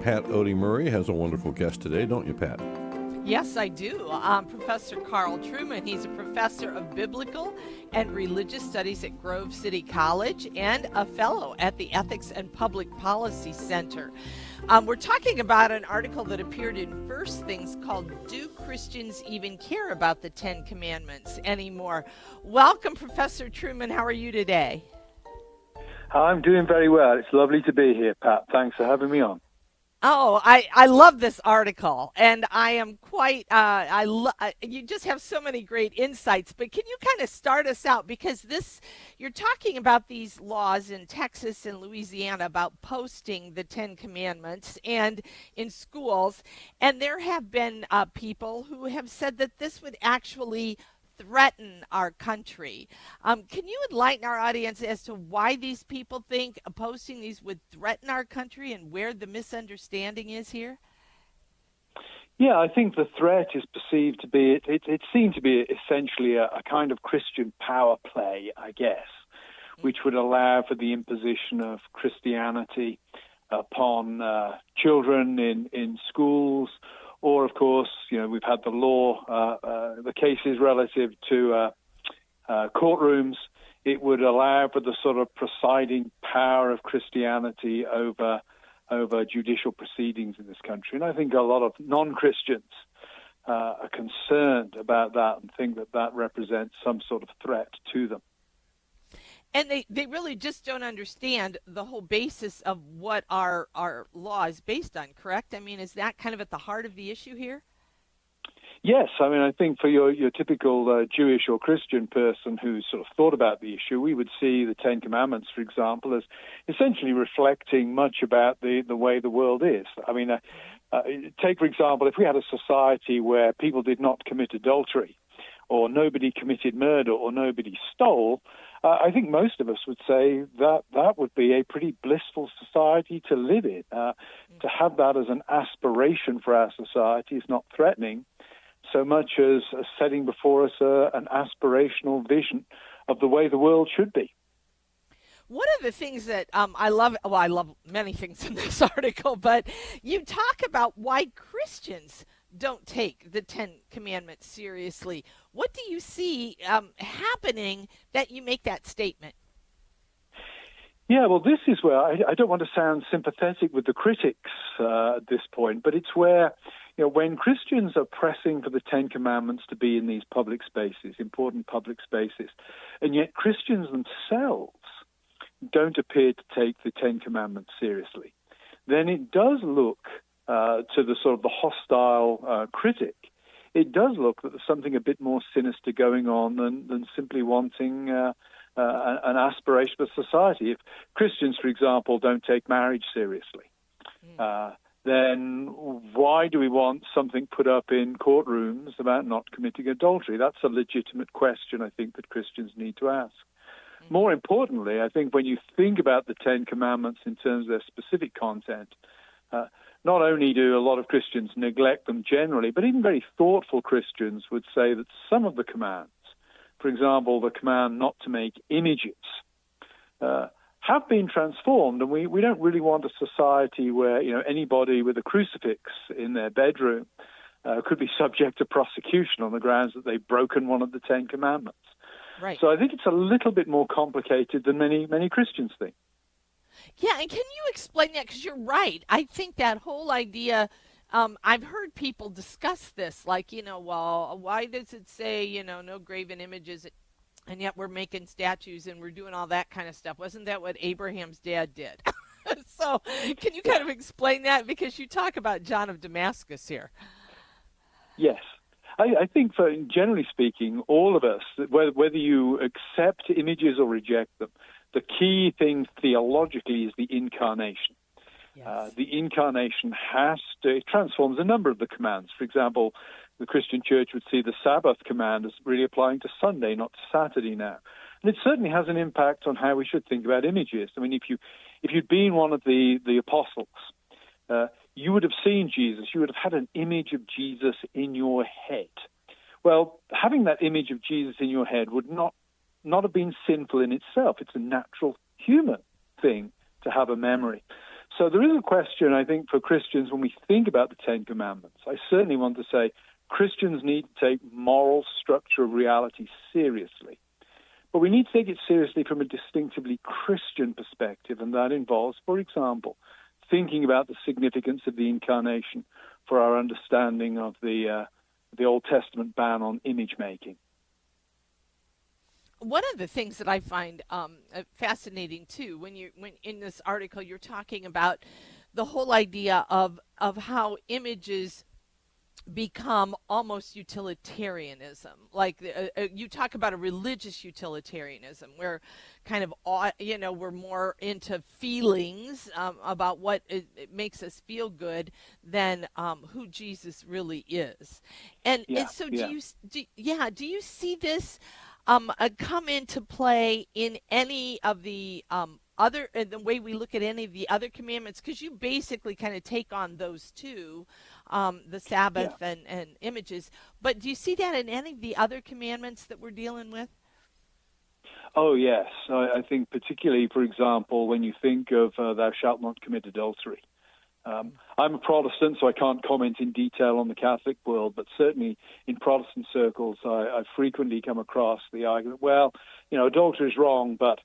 Pat Odie Murray has a wonderful guest today, don't you, Pat? Yes, I do. Professor Carl Trueman. He's a professor of biblical and religious studies at Grove City College and a fellow at the Ethics and Public Policy Center. We're talking about an article that appeared in First Things called "Do Christians Even Care About the Ten Commandments Anymore?" Welcome, Professor Trueman. How are you today? I'm doing very well. It's lovely to be here, Pat. Thanks for having me on. Oh, I love this article, and I am quite, you just have so many great insights, but can you kind of start us out? Because you're talking about these laws in Texas and Louisiana about posting the Ten Commandments and in schools, and there have been people who have said that this would actually threaten our country. Can you enlighten our audience as to why these people think posting these would threaten our country and where the misunderstanding is here? Yeah, I think the threat is perceived to be, it seemed to be essentially a kind of Christian power play, I guess, which would allow for the imposition of Christianity upon children in schools. Or, of course, we've had the law, the cases relative to courtrooms. It would allow for the sort of presiding power of Christianity over judicial proceedings in this country. And I think a lot of non-Christians are concerned about that and think that represents some sort of threat to them. And they really just don't understand the whole basis of what our law is based on, correct? I mean, is that kind of at the heart of the issue here? Yes. I mean, I think for your typical Jewish or Christian person who sort of thought about the issue, we would see the Ten Commandments, for example, as essentially reflecting much about the way the world is. I mean, take, for example, if we had a society where people did not commit adultery, or nobody committed murder, or nobody stole, I think most of us would say that would be a pretty blissful society to live in. To have that as an aspiration for our society is not threatening so much as setting before us an aspirational vision of the way the world should be. One of the things that I love many things in this article, but you talk about why Christians don't take the Ten Commandments seriously. What do you see happening that you make that statement? Yeah, well, this is where I don't want to sound sympathetic with the critics at this point, but it's where, when Christians are pressing for the Ten Commandments to be in these public spaces, important public spaces, and yet Christians themselves don't appear to take the Ten Commandments seriously, then it does look to the sort of the hostile critic, it does look that there's something a bit more sinister going on than simply wanting an aspiration for society. If Christians, for example, don't take marriage seriously, then why do we want something put up in courtrooms about not committing adultery? That's a legitimate question, I think, that Christians need to ask. More importantly, I think when you think about the Ten Commandments in terms of their specific content, not only do a lot of Christians neglect them generally, but even very thoughtful Christians would say that some of the commands, for example, the command not to make images, have been transformed. And we don't really want a society where anybody with a crucifix in their bedroom could be subject to prosecution on the grounds that they've broken one of the Ten Commandments. Right. So I think it's a little bit more complicated than many Christians think. Yeah, and can you explain that? Because you're right. I think that whole idea, I've heard people discuss this, like, well, why does it say, no graven images, and yet we're making statues and we're doing all that kind of stuff? Wasn't that what Abraham's dad did? So can you kind of explain that? Because you talk about John of Damascus here. Yes. I think, generally speaking, all of us, whether you accept images or reject them, the key thing theologically is the incarnation. Yes. The incarnation it transforms a number of the commands. For example, the Christian church would see the Sabbath command as really applying to Sunday, not to Saturday now. And it certainly has an impact on how we should think about images. I mean, if you'd been one of the apostles, you would have seen Jesus. You would have had an image of Jesus in your head. Well, having that image of Jesus in your head would not have been sinful in itself. It's a natural human thing to have a memory. So there is a question, I think, for Christians when we think about the Ten Commandments. I certainly want to say Christians need to take moral structure of reality seriously. But we need to take it seriously from a distinctively Christian perspective, and that involves, for example, thinking about the significance of the incarnation for our understanding of the Old Testament ban on image making. One of the things that I find fascinating too, when in this article you're talking about the whole idea of how images become almost utilitarianism. Like you talk about a religious utilitarianism, where kind of we're more into feelings about what it makes us feel good than who Jesus really is. And so do you see this come into play in any of the the way we look at any of the other commandments? Because you basically kind of take on those two, the Sabbath and images. But do you see that in any of the other commandments that we're dealing with? Oh, yes. I think particularly, for example, when you think of thou shalt not commit adultery. I'm a Protestant, so I can't comment in detail on the Catholic world, but certainly in Protestant circles, I frequently come across the argument, well, adultery is wrong, but,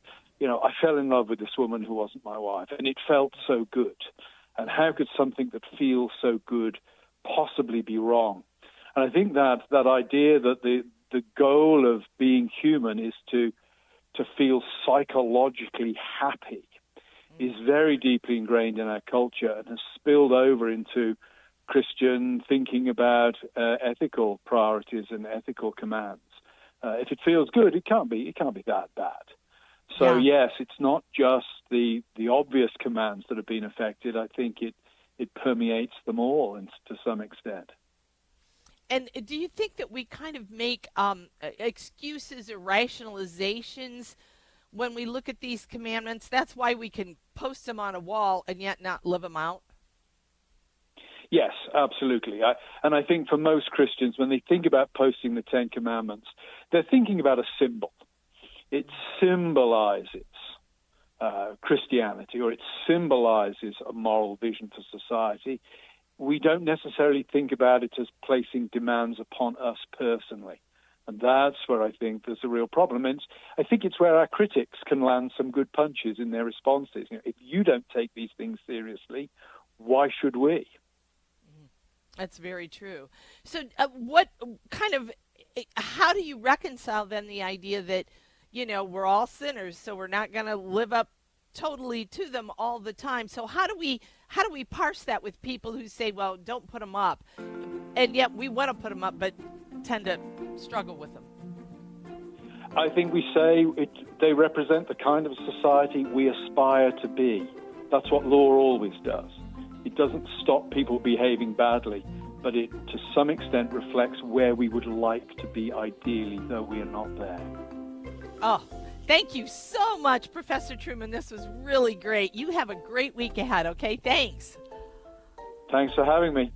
I fell in love with this woman who wasn't my wife, and it felt so good. And how could something that feels so good possibly be wrong? And I think that idea that the goal of being human is to feel psychologically happy is very deeply ingrained in our culture and has spilled over into Christian thinking about ethical priorities and ethical commands. If it feels good, it can't be that bad. So yes, it's not just the obvious commands that have been affected. I think it permeates them all to some extent. And do you think that we kind of make excuses or rationalizations when we look at these commandments? That's why we can post them on a wall and yet not live them out? Yes, absolutely. And I think for most Christians, when they think about posting the Ten Commandments, they're thinking about a symbol. It symbolizes Christianity, or it symbolizes a moral vision for society. We don't necessarily think about it as placing demands upon us personally. And that's where I think there's a real problem. And I think it's where our critics can land some good punches in their responses. If you don't take these things seriously, why should we? That's very true. So how do you reconcile then the idea that, we're all sinners, so we're not going to live up totally to them all the time? So how do we parse that with people who say, well, don't put them up, and yet we want to put them up but tend to struggle with them? I think we say they represent the kind of society we aspire to be. That's what law always does. It doesn't stop people behaving badly, but it to some extent reflects where we would like to be ideally, though we are not there. Oh, thank you so much, Professor Trueman. This was really great. You have a great week ahead, okay? Thanks. Thanks for having me.